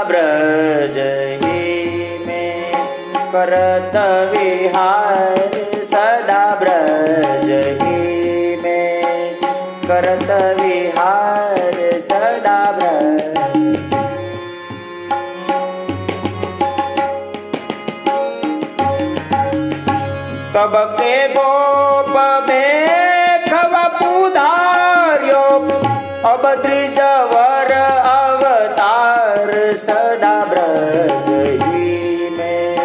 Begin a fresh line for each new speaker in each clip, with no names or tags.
ब्रज ही में करत विहार, सदा ब्रज ही में करत विहार, सदा ब्रज। तब के गोप बेखव पुधार्यो, अब त्रिजवर अवतार, सदा ब्रज ही में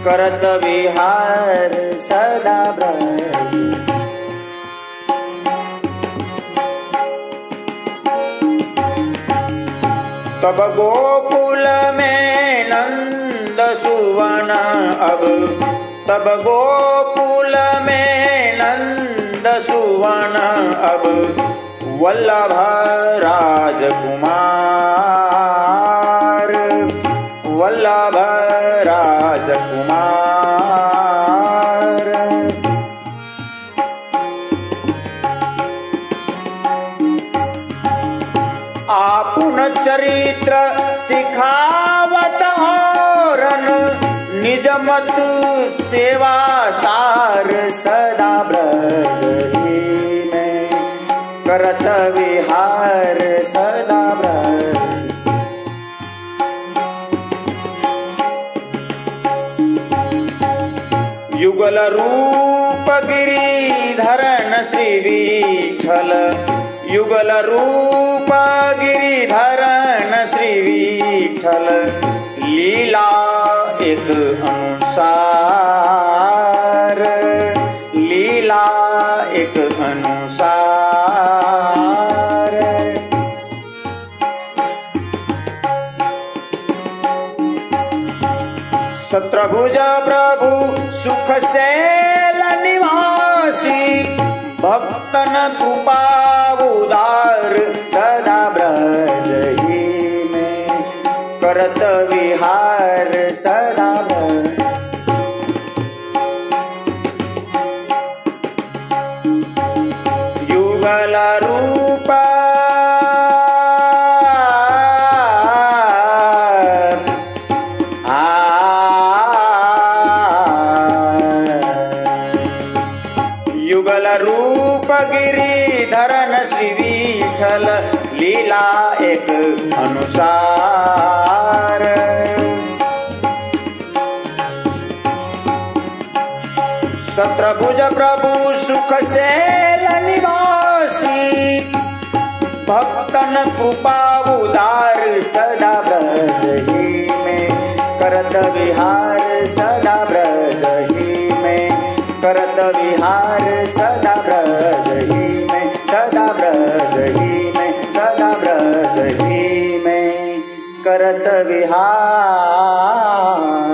करत विहार, सदा ब्रज। तब गोकुल में नंद सुवन, अब तब गोकुल में नंद सुवन, अब वल्लभ राजकुमार, वल्लभ राजकुमार। आपुन चरित्र सिखावत औरन, निज मत सेवा सार, सदा ब्रज ही में करत विहार, सदा ब्रज। युगल रूप गिरिधरन श्री विठल, युगल रूप गिरिधरन श्री विठल, लीला एक अनुसार, लीला एक अनुसार। सत्रभुज प्रभु सुख शैल निवासी, भक्तन कृपा उदार, सदा ब्रज ही में करत विहार, सदा ब्रज। युगल रूप युगल रूप गिरिधरन श्री विठल, लीला एक अनुसार। सत्रभुज प्रभु सुख शैल निवासी, भक्तन कृपा उदार, सदा ब्रज ही में करत विहार, सदा ब्रज ही में करत विहार, सदा ब्रज ही में, सदा ब्रज ही में, सदा ब्रज ही में करत विहार।